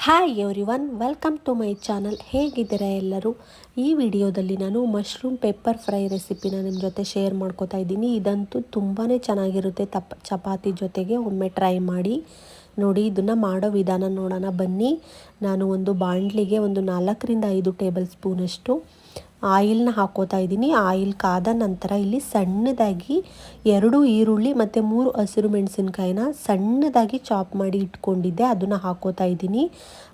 Hi everyone, welcome to my channel. ಹೇಗಿದ್ದೀರಾ ಎಲ್ಲರೂ? ಈ ವಿಡಿಯೋದಲ್ಲಿ ನಾನು ಮಶ್ರೂಮ್ ಪೆಪ್ಪರ್ ಫ್ರೈ ರೆಸಿಪಿನ ನಿಮ್ಮ ಜೊತೆ ಶೇರ್ ಮಾಡ್ಕೋತಾ ಇದ್ದೀನಿ. ಇದಂತೂ ತುಂಬಾ ಚೆನ್ನಾಗಿರುತ್ತೆ. ಚಪಾತಿ ಜೊತೆಗೆ ಒಮ್ಮೆ ಟ್ರೈ ಮಾಡಿ ನೋಡಿ. ಇದನ್ನು ಮಾಡೋ ವಿಧಾನ ನೋಡೋಣ ಬನ್ನಿ. ನಾನು ಒಂದು ಬಾಣಲಿಗೆ ಒಂದು 4-5 ಟೇಬಲ್ ಸ್ಪೂನಷ್ಟು ಆಯಿಲ್ನ ಹಾಕೋತಾ ಇದ್ದೀನಿ. ಆಯಿಲ್ ಕಾದ ನಂತರ ಇಲ್ಲಿ ಸಣ್ಣದಾಗಿ 2 ಈರುಳ್ಳಿ ಮತ್ತು 3 ಹಸಿರು ಮೆಣಸಿನ್ಕಾಯಿನ ಸಣ್ಣದಾಗಿ ಚಾಪ್ ಮಾಡಿ ಇಟ್ಕೊಂಡಿದ್ದೆ, ಅದನ್ನು ಹಾಕೋತಾ ಇದ್ದೀನಿ.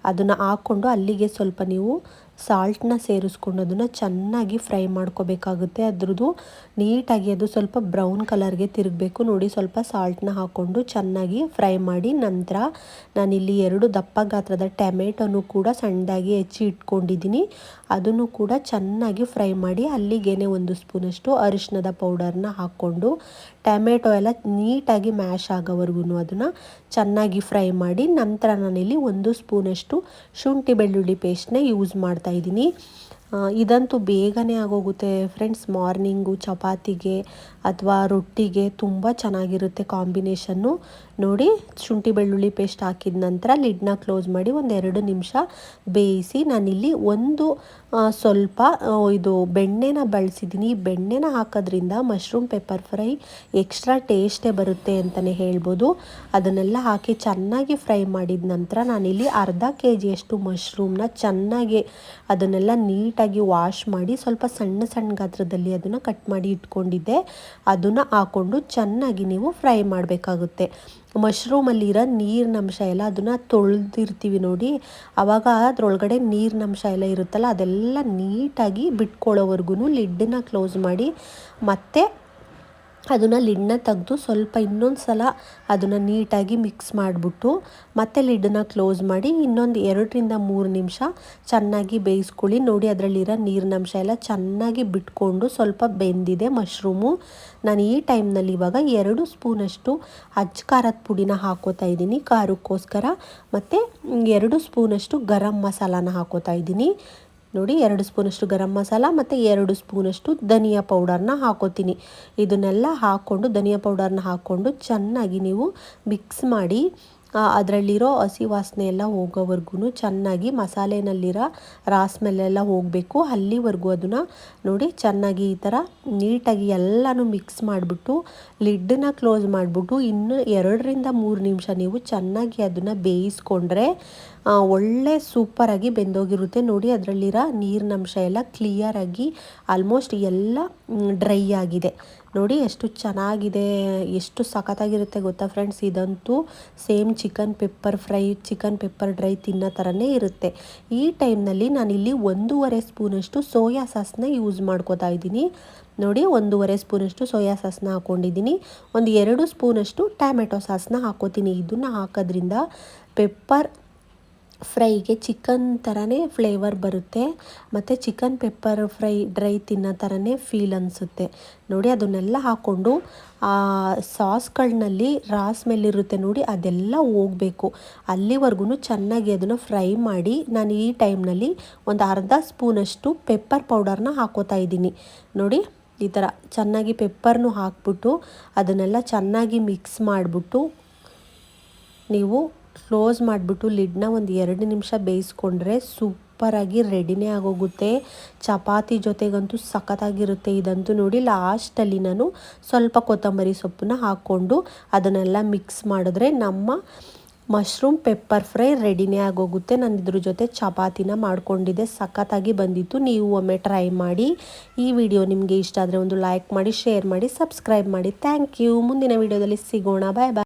ಅದನ್ನು ಹಾಕ್ಕೊಂಡು ಅಲ್ಲಿಗೆ ಸ್ವಲ್ಪ ನೀವು ಸಾಲ್ಟ್ನ ಸೇರಿಸ್ಕೊಂಡು ಅದನ್ನು ಚೆನ್ನಾಗಿ ಫ್ರೈ ಮಾಡ್ಕೋಬೇಕಾಗುತ್ತೆ. ಅದ್ರದ್ದು ನೀಟಾಗಿ ಅದು ಸ್ವಲ್ಪ ಬ್ರೌನ್ ಕಲರ್ಗೆ ತಿರುಗಬೇಕು ನೋಡಿ. ಸ್ವಲ್ಪ ಸಾಲ್ಟ್ನ ಹಾಕ್ಕೊಂಡು ಚೆನ್ನಾಗಿ ಫ್ರೈ ಮಾಡಿ ನಂತರ ನಾನಿಲ್ಲಿ 2 ದಪ್ಪ ಗಾತ್ರದ ಟೊಮೆಟೊನು ಕೂಡ ಸಣ್ಣದಾಗಿ ಹೆಚ್ಚಿ ಇಟ್ಕೊಂಡಿದ್ದೀನಿ. ಅದನ್ನು ಕೂಡ ಚೆನ್ನಾಗಿ ಫ್ರೈ ಮಾಡಿ ಅಲ್ಲಿಗೇನೆ 1 ಸ್ಪೂನಷ್ಟು ಅರಿಶಿಣದ ಪೌಡರ್ನ ಹಾಕ್ಕೊಂಡು ಟೊಮೆಟೊ ಎಲ್ಲ ನೀಟಾಗಿ ಮ್ಯಾಶ್ ಆಗೋವರೆಗೂ ಅದನ್ನು ಚೆನ್ನಾಗಿ ಫ್ರೈ ಮಾಡಿ ನಂತರ ನಾನಿಲ್ಲಿ 1 ಸ್ಪೂನಷ್ಟು ಶುಂಠಿ ಬೆಳ್ಳುಳ್ಳಿ ಪೇಸ್ಟ್ನ ಯೂಸ್ ಮಾಡ್ತಾ ಇದ್ದೀನಿ. ಇದಂತೂ ಬೇಗನೆ ಆಗೋಗುತ್ತೆ ಫ್ರೆಂಡ್ಸ್. ಮಾರ್ನಿಂಗು ಚಪಾತಿಗೆ ಅಥವಾ ರೊಟ್ಟಿಗೆ ತುಂಬ ಚೆನ್ನಾಗಿರುತ್ತೆ ಕಾಂಬಿನೇಷನ್ನು ನೋಡಿ. ಶುಂಠಿ ಬೆಳ್ಳುಳ್ಳಿ ಪೇಸ್ಟ್ ಹಾಕಿದ ನಂತರ ಲಿಡ್ನ ಕ್ಲೋಸ್ ಮಾಡಿ 1-2 ನಿಮಿಷ ಬೇಯಿಸಿ ನಾನಿಲ್ಲಿ ಸ್ವಲ್ಪ ಇದು ಬೆಣ್ಣೆನ ಬಳಸಿದ್ದೀನಿ. ಬೆಣ್ಣೆನ ಹಾಕೋದ್ರಿಂದ ಮಶ್ರೂಮ್ ಪೆಪ್ಪರ್ ಫ್ರೈ ಎಕ್ಸ್ಟ್ರಾ ಟೇಸ್ಟೇ ಬರುತ್ತೆ ಅಂತಲೇ ಹೇಳ್ಬೋದು. ಅದನ್ನೆಲ್ಲ ಹಾಕಿ ಚೆನ್ನಾಗಿ ಫ್ರೈ ಮಾಡಿದ ನಂತರ ನಾನಿಲ್ಲಿ ಅರ್ಧ kg ಮಶ್ರೂಮ್ನ ಚೆನ್ನಾಗಿ ಅದನ್ನೆಲ್ಲ ನೀಟಾಗಿ ವಾಶ್ ಮಾಡಿ ಸ್ವಲ್ಪ ಸಣ್ಣ ಸಣ್ಣ ಗಾತ್ರದಲ್ಲಿ ಅದನ್ನು ಕಟ್ ಮಾಡಿ ಇಟ್ಕೊಂಡಿದ್ದೆ. ಅದನ್ನು ಹಾಕ್ಕೊಂಡು ಚೆನ್ನಾಗಿ ನೀವು ಫ್ರೈ ಮಾಡಬೇಕಾಗುತ್ತೆ. ಮಶ್ರೂಮಲ್ಲಿರೋ ನೀರಿನಂಶ ಎಲ್ಲ ಅದನ್ನು ತೊಳೆದಿರ್ತೀವಿ ನೋಡಿ, ಆವಾಗ ಅದರೊಳಗಡೆ ನೀರಿನಂಶ ಎಲ್ಲ ಇರುತ್ತಲ್ಲ ಅದೆಲ್ಲ ನೀಟಾಗಿ ಬಿಟ್ಕೊಳ್ಳೋವರೆಗೂ ಲಿಡ್ಡನ್ನ ಕ್ಲೋಸ್ ಮಾಡಿ ಮತ್ತೆ ಅದನ್ನು ಲಿಡ್ನ ತೆಗೆದು ಸ್ವಲ್ಪ ಇನ್ನೊಂದು ಸಲ ಅದನ್ನು ನೀಟಾಗಿ ಮಿಕ್ಸ್ ಮಾಡಿಬಿಟ್ಟು ಮತ್ತೆ ಲಿಡ್ಡನ್ನ ಕ್ಲೋಸ್ ಮಾಡಿ ಇನ್ನೊಂದು 2-3 ನಿಮಿಷ ಚೆನ್ನಾಗಿ ಬೇಯಿಸ್ಕೊಳ್ಳಿ ನೋಡಿ. ಅದರಲ್ಲಿರೋ ನೀರಿನಂಶ ಎಲ್ಲ ಚೆನ್ನಾಗಿ ಬಿಟ್ಕೊಂಡು ಸ್ವಲ್ಪ ಬೆಂದಿದೆ ಮಶ್ರೂಮು. ನಾನು ಈ ಟೈಮ್ನಲ್ಲಿ ಇವಾಗ 2 ಸ್ಪೂನಷ್ಟು ಅಚ್ಚ ಖಾರದ ಪುಡಿನ ಹಾಕೋತಾ ಇದ್ದೀನಿ ಖಾರಕ್ಕೋಸ್ಕರ, ಮತ್ತು 2 ಸ್ಪೂನಷ್ಟು ಗರಂ ಮಸಾಲಾನ ಹಾಕೋತಾ ಇದ್ದೀನಿ ನೋಡಿ. 2 ಸ್ಪೂನಷ್ಟು ಗರಂ ಮಸಾಲ ಮತ್ತು 2 ಸ್ಪೂನಷ್ಟು ಧನಿಯಾ ಪೌಡರ್ನ ಹಾಕೋತೀನಿ. ಇದನ್ನೆಲ್ಲ ಹಾಕ್ಕೊಂಡು ಧನಿಯಾ ಪೌಡರ್ನ ಹಾಕ್ಕೊಂಡು ಚೆನ್ನಾಗಿ ನೀವು ಮಿಕ್ಸ್ ಮಾಡಿ ಅದರಲ್ಲಿರೋ ಹಸಿ ವಾಸನೆ ಎಲ್ಲ ಹೋಗೋವರೆಗೂ ಚೆನ್ನಾಗಿ ಮಸಾಲೆನಲ್ಲಿರೋ ಸ್ಮೆಲ್ಲೆಲ್ಲ ಹೋಗಬೇಕು. ಅಲ್ಲಿವರೆಗೂ ಅದನ್ನು ನೋಡಿ ಚೆನ್ನಾಗಿ ಈ ಥರ ನೀಟಾಗಿ ಎಲ್ಲನೂ ಮಿಕ್ಸ್ ಮಾಡಿಬಿಟ್ಟು ಲಿಡ್ಡನ್ನ ಕ್ಲೋಸ್ ಮಾಡಿಬಿಟ್ಟು ಇನ್ನು 2-3 ನಿಮಿಷ ನೀವು ಚೆನ್ನಾಗಿ ಅದನ್ನು ಬೇಯಿಸ್ಕೊಂಡ್ರೆ ಒಳ್ಳೆ ಸೂಪರಾಗಿ ಬೆಂದೋಗಿರುತ್ತೆ ನೋಡಿ. ಅದರಲ್ಲಿರೋ ನೀರಿನಂಶ ಎಲ್ಲ ಕ್ಲಿಯರಾಗಿ ಆಲ್ಮೋಸ್ಟ್ ಎಲ್ಲ ಡ್ರೈ ಆಗಿದೆ ನೋಡಿ. ಎಷ್ಟು ಚೆನ್ನಾಗಿದೆ, ಎಷ್ಟು ಸಖತ್ತಾಗಿರುತ್ತೆ ಗೊತ್ತಾ ಫ್ರೆಂಡ್ಸ್. ಇದಂತೂ same chicken pepper fry, chicken pepper dry ತಿನ್ನೋ ಥರನೇ ಇರುತ್ತೆ. ಈ ಟೈಮ್ನಲ್ಲಿ ನಾನಿಲ್ಲಿ 1.5 ಸ್ಪೂನಷ್ಟು ಸೋಯಾ ಸಾಸ್ನ ಯೂಸ್ ಮಾಡ್ಕೋತಾ ಇದ್ದೀನಿ ನೋಡಿ. 1.5 ಸ್ಪೂನಷ್ಟು ಸೋಯಾ ಸಾಸ್ನ ಹಾಕ್ಕೊಂಡಿದ್ದೀನಿ. 2 ಸ್ಪೂನಷ್ಟು ಟೊಮೆಟೊ ಸಾಸ್ನ ಹಾಕೋತೀನಿ. ಇದನ್ನು ಹಾಕೋದ್ರಿಂದ ಪೆಪ್ಪರ್ ಫ್ರೈಗೆ ಚಿಕನ್ ಥರನೇ ಫ್ಲೇವರ್ ಬರುತ್ತೆ ಮತ್ತು ಚಿಕನ್ ಪೆಪ್ಪರ್ ಫ್ರೈ ಡ್ರೈ ತಿನ್ನೋ ಥರನೇ ಫೀಲ್ ಅನಿಸುತ್ತೆ ನೋಡಿ. ಅದನ್ನೆಲ್ಲ ಹಾಕ್ಕೊಂಡು ಆ ಸಾಸ್ಗಳಲ್ಲಿ ಸ್ಮೆಲ್ ಇರುತ್ತೆ ನೋಡಿ, ಅದೆಲ್ಲ ಹೋಗಬೇಕು. ಅಲ್ಲಿವರೆಗೂ ಚೆನ್ನಾಗಿ ಅದನ್ನು ಫ್ರೈ ಮಾಡಿ ನಾನು ಈ ಟೈಮ್ನಲ್ಲಿ ಒಂದು ಅರ್ಧ ಸ್ಪೂನಷ್ಟು ಪೆಪ್ಪರ್ ಪೌಡರ್ನ ಹಾಕೋತಾ ಇದ್ದೀನಿ ನೋಡಿ. ಈ ಥರ ಚೆನ್ನಾಗಿ ಪೆಪ್ಪರ್ನು ಹಾಕ್ಬಿಟ್ಟು ಅದನ್ನೆಲ್ಲ ಚೆನ್ನಾಗಿ ಮಿಕ್ಸ್ ಮಾಡಿಬಿಟ್ಟು ನೀವು ಕ್ಲೋಸ್ ಮಾಡಿಬಿಟ್ಟು ಲಿಡ್ನ ಒಂದು 2 ನಿಮಿಷ ಬೇಯಿಸ್ಕೊಂಡ್ರೆ ಸೂಪರಾಗಿ ರೆಡಿನೇ ಆಗೋಗುತ್ತೆ. ಚಪಾತಿ ಜೊತೆಗಂತೂ ಸಖತ್ತಾಗಿರುತ್ತೆ ಇದಂತೂ ನೋಡಿ. ಲಾಸ್ಟಲ್ಲಿ ನಾನು ಸ್ವಲ್ಪ ಕೊತ್ತಂಬರಿ ಸೊಪ್ಪನ್ನ ಹಾಕ್ಕೊಂಡು ಅದನ್ನೆಲ್ಲ ಮಿಕ್ಸ್ ಮಾಡಿದ್ರೆ ನಮ್ಮ ಮಶ್ರೂಮ್ ಪೆಪ್ಪರ್ ಫ್ರೈ ರೆಡಿನೇ ಆಗೋಗುತ್ತೆ. ನಾನು ಇದ್ರ ಜೊತೆ ಚಪಾತಿನ ಮಾಡ್ಕೊಂಡಿದ್ದೆ, ಸಖತ್ತಾಗಿ ಬಂದಿತ್ತು. ನೀವು ಒಮ್ಮೆ ಟ್ರೈ ಮಾಡಿ. ಈ ವಿಡಿಯೋ ನಿಮಗೆ ಇಷ್ಟ ಆದರೆ ಒಂದು ಲೈಕ್ ಮಾಡಿ, ಶೇರ್ ಮಾಡಿ, ಸಬ್ಸ್ಕ್ರೈಬ್ ಮಾಡಿ. Thank you. ಮುಂದಿನ ವಿಡಿಯೋದಲ್ಲಿ ಸಿಗೋಣ. ಬಾಯ್ ಬಾಯ್.